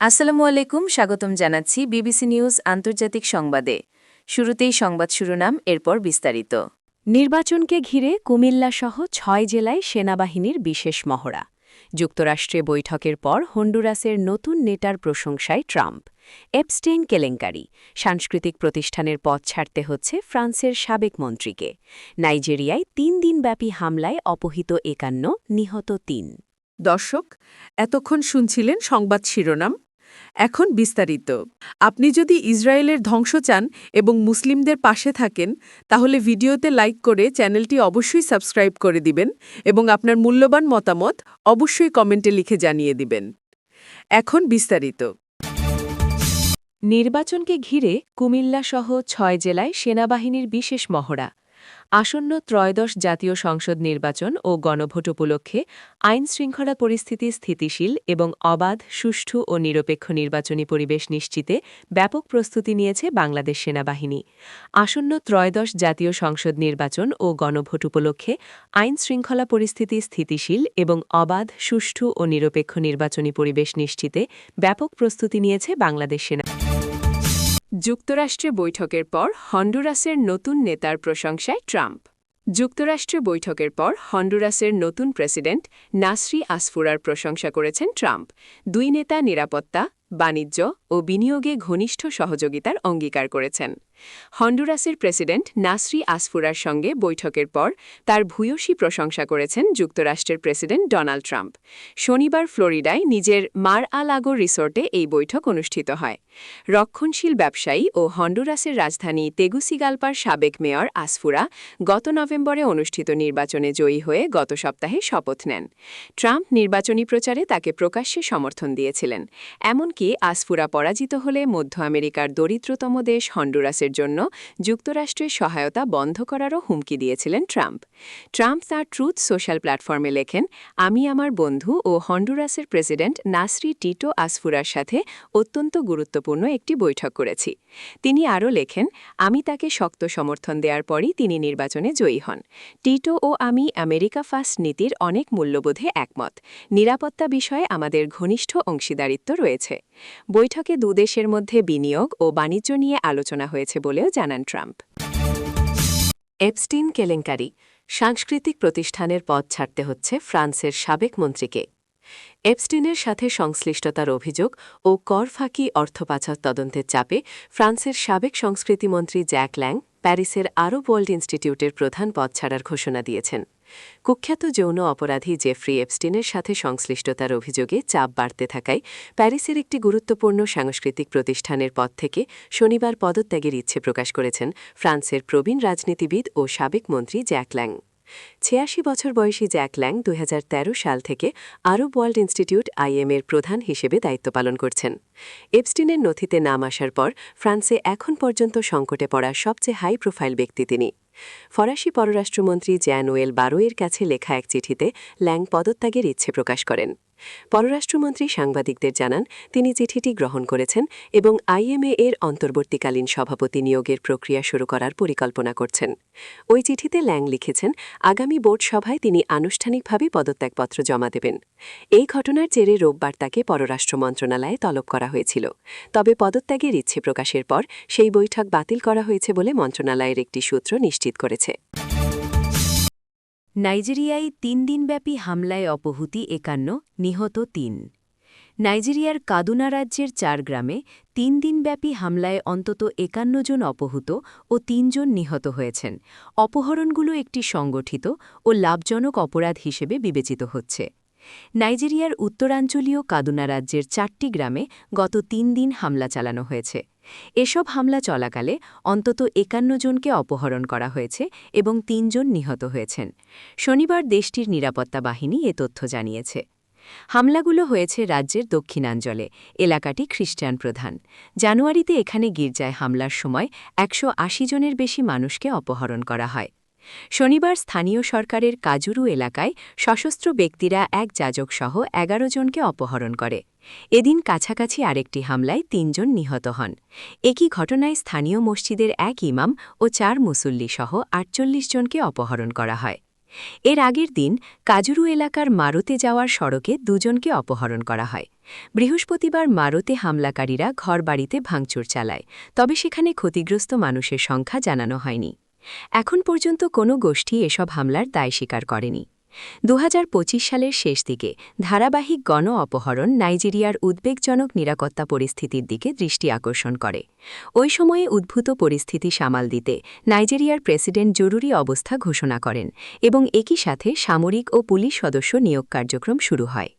আসসালামু আলাইকুম, স্বাগতম জানাচ্ছি বিবিসি নিউজ আন্তর্জাতিক সংবাদে। শুরুতেই সংবাদ শিরোনাম, এরপর বিস্তারিত। নির্বাচনকে ঘিরে কুমিল্লাসহ ৬ জেলায় সেনাবাহিনীর বিশেষ মহড়া। যুক্তরাষ্ট্রে বৈঠকের পর হন্ডুরাসের নতুন নেতার প্রশংসায় ট্রাম্প। এপস্টেইন কেলেঙ্কারি, সাংস্কৃতিক প্রতিষ্ঠানের পদ ছাড়তে হচ্ছে ফ্রান্সের সাবেক মন্ত্রীকে। নাইজেরিয়ায় ৩ দিনব্যাপী হামলায় অপহৃত ৫১, নিহত ৩। দর্শক, এতক্ষণ শুনছিলেন সংবাদ শিরোনাম। এখন বিস্তারিত। আপনি যদি ইসরায়েলের ধ্বংস চান এবং মুসলিমদের পাশে থাকেন, তাহলে ভিডিওতে লাইক করে চ্যানেলটি অবশ্যই সাবস্ক্রাইব করে দিবেন এবং আপনার মূল্যবান মতামত অবশ্যই কমেন্টে লিখে জানিয়ে দিবেন। এখন বিস্তারিত। নির্বাচনকে ঘিরে কুমিল্লাসহ ৬ জেলায় সেনাবাহিনীর বিশেষ মহড়া। আসন্ন ত্রয়োদশ জাতীয় সংসদ নির্বাচন ও গণভোট উপলক্ষে আইনশৃঙ্খলা পরিস্থিতি স্থিতিশীল এবং অবাধ, সুষ্ঠু ও নিরপেক্ষ নির্বাচনী পরিবেশ নিশ্চিতে ব্যাপক প্রস্তুতি নিয়েছে বাংলাদেশ সেনাবাহিনী। আসন্ন ত্রয়োদশ জাতীয় সংসদ নির্বাচন ও গণভোট উপলক্ষে আইনশৃঙ্খলা পরিস্থিতি স্থিতিশীল এবং অবাধ, সুষ্ঠু ও নিরপেক্ষ নির্বাচনী পরিবেশ নিশ্চিতে ব্যাপক প্রস্তুতি নিয়েছে বাংলাদেশ সেনা। যুক্তরাষ্ট্রে বৈঠকের পর হন্ডুরাসের নতুন নেতার প্রশংসায় ট্রাম্প। যুক্তরাষ্ট্রে বৈঠকের পর হন্ডুরাসের নতুন প্রেসিডেন্ট নাসরি আসফুরার প্রশংসা করেছেন ট্রাম্প। দুই নেতা নিরাপত্তা, বাণিজ্য ও বিনিয়োগে ঘনিষ্ঠ সহযোগিতার অঙ্গীকার করেছেন। হন্ডুরাসের প্রেসিডেন্ট নাসরি আসফুরার সঙ্গে বৈঠকের পর তার ভূয়সী প্রশংসা করেছেন যুক্তরাষ্ট্রের প্রেসিডেন্ট ডোনাল্ড ট্রাম্প। শনিবার ফ্লোরিডায় নিজের মার-আ-লাগো রিসোর্টে এই বৈঠক অনুষ্ঠিত হয়। রক্ষণশীল ব্যবসায়ী ও হন্ডুরাসের রাজধানী তেগুসিগালপার সাবেক মেয়র আসফুরা গত নভেম্বরে অনুষ্ঠিত নির্বাচনে জয়ী হয়ে গত সপ্তাহে শপথ নেন। ট্রাম্প নির্বাচনী প্রচারে তাকে প্রকাশ্যে সমর্থন দিয়েছিলেন। এমনকি আসফুরা পরাজিত হলে মধ্য আমেরিকার দরিদ্রতম দেশ হন্ডুরাসের জন্য যুক্তরাষ্ট্রের সহায়তা বন্ধ করারও হুমকি দিয়েছিলেন ট্রাম্প। ট্রাম্প তার ট্রুথ সোশ্যাল প্ল্যাটফর্মে লেখেন, আমি আমার বন্ধু ও হন্ডুরাসের প্রেসিডেন্ট নাসরি টিটো আসফুরার সাথে অত্যন্ত গুরুত্বপূর্ণ একটি বৈঠক করেছি। তিনি আরও লেখেন, আমি তাকে শক্ত সমর্থন দেওয়ার পরই তিনি নির্বাচনে জয়ী হন। টিটো ও আমি আমেরিকা ফার্স্ট নীতির অনেক মূল্যবোধে একমত। নিরাপত্তা বিষয়ে আমাদের ঘনিষ্ঠ অংশীদারিত্ব রয়েছে। বৈঠকে দুদেশের মধ্যে বিনিয়োগ ও বাণিজ্য নিয়ে আলোচনা হয়েছে বলেও জানান ট্রাম্প। এপস্টেইন কেলেঙ্কারি, সাংস্কৃতিক প্রতিষ্ঠানের পদ ছাড়তে হচ্ছে ফ্রান্সের সাবেক মন্ত্রীকে। এপস্টেইনের সাথে সংশ্লিষ্টতার অভিযোগ ও কর ফাঁকি, অর্থ পাচার তদন্তের চাপে ফ্রান্সের সাবেক সংস্কৃতিমন্ত্রী জ্যাক ল্যাং প্যারিসের আরব ওয়ার্ল্ড ইনস্টিটিউটের প্রধান পদ ছাড়ার ঘোষণা দিয়েছেন। কুখ্যাত যৌন অপরাধী জেফ্রি এপস্টেইনের সাথে সংশ্লিষ্টতার অভিযোগে চাপ বাড়তে থাকায় প্যারিসের একটি গুরুত্বপূর্ণ সাংস্কৃতিক প্রতিষ্ঠানের পদ থেকে শনিবার পদত্যাগের ইচ্ছে প্রকাশ করেছেন ফ্রান্সের প্রবীণ রাজনীতিবিদ ও সাবেক মন্ত্রী জ্যাক ল্যাং। ৮৬ বছর বয়সী জ্যাক ল্যাং ২০১৩ সাল থেকে আরব ওয়ার্ল্ড ইনস্টিটিউট আইএম-এর প্রধান হিসেবে দায়িত্ব পালন করছেন। এপস্টেইনের নথিতে নাম আসার পর ফ্রান্সে এখন পর্যন্ত সংকটে পড়া সবচেয়ে হাই প্রোফাইল ব্যক্তি তিনি। ফরাসি পররাষ্ট্রমন্ত্রী জ্যান-নোয়েল বারোয়ের কাছে লেখা এক চিঠিতে ল্যাং পদত্যাগের ইচ্ছে প্রকাশ করেন। পররাষ্ট্রমন্ত্রী সাংবাদিকদের জানান, তিনি চিঠিটি গ্রহণ করেছেন এবং আইএমএ-এর অন্তর্বর্তীকালীন সভাপতি নিয়োগের প্রক্রিয়া শুরু করার পরিকল্পনা করছেন। ওই চিঠিতে ল্যাং লিখেছেন, আগামী বোর্ড সভায় তিনি আনুষ্ঠানিকভাবে পদত্যাগপত্র জমা দেবেন। এই ঘটনার জেরে রোববার তাকে পররাষ্ট্র মন্ত্রণালয়ে তলব করা হয়েছিল। তবে পদত্যাগের ইচ্ছে প্রকাশের পর সেই বৈঠক বাতিল করা হয়েছে বলে মন্ত্রণালয়ের একটি সূত্র নিশ্চিত করেছে। নাইজেরিয়ায় ৩ দিনব্যাপী হামলায় অপহূতি ৫১, নিহত ৩। নাইজেরিয়ার কাদুনা রাজ্যের ৪ গ্রামে ৩ দিনব্যাপী হামলায় অন্তত ৫১ জন অপহূত ও ৩ জন নিহত হয়েছেন। অপহরণগুলো একটি সংগঠিত ও লাভজনক অপরাধ হিসেবে বিবেচিত হচ্ছে। নাইজেরিয়ার উত্তরাঞ্চলীয় কাদুনা রাজ্যের ৪টি গ্রামে গত ৩ দিন হামলা চালানো হয়েছে। এসব হামলা চলাকালে অন্তত ৫১ জনকে অপহরণ করা হয়েছে এবং ৩ জন নিহত হয়েছেন। শনিবার দেশটির নিরাপত্তা বাহিনী এ তথ্য জানিয়েছে। হামলাগুলো হয়েছে রাজ্যের দক্ষিণাঞ্চলে, এলাকাটি খ্রিস্টান প্রধান। জানুয়ারিতে এখানে গির্জায় হামলার সময় ১৮০ জনের বেশি মানুষকে অপহরণ করা হয়। শনিবার স্থানীয় সরকারের কাজুরু এলাকায় সশস্ত্র ব্যক্তিরা এক যাজকসহ ১১ জনকে অপহরণ করে। এদিন কাছাকাছি আরেকটি হামলায় ৩ জন নিহত হন। একই ঘটনায় স্থানীয় মসজিদের এক ইমাম ও ৪ মুসল্লি সহ ৪৮ জনকে অপহরণ করা হয়। এর আগের দিন কাজুরু এলাকার মারোতে যাওয়ার সড়কে দুজনকে অপহরণ করা হয়। বৃহস্পতিবার মারোতে হামলাকারীরা ঘরবাড়িতে ভাঙচুর চালায়, তবে সেখানে ক্ষতিগ্রস্ত মানুষের সংখ্যা জানানো হয়নি। এখন পর্যন্ত কোনো গোষ্ঠী এসব হামলার দায় স্বীকার করেনি। 2025 সালের শেষ দিকে ধারাবাহিক গণ অপহরণ নাইজেরিয়ার উদ্বেগজনক নিরাপত্তা পরিস্থিতির দিকে দৃষ্টি আকর্ষণ করে। ওই সময়ে উদ্ভূত পরিস্থিতি সামাল দিতে নাইজেরিয়ার প্রেসিডেন্ট জরুরি অবস্থা ঘোষণা করেন এবং একই সাথে সামরিক ও পুলিশ সদস্য নিয়োগ কার্যক্রম শুরু হয়।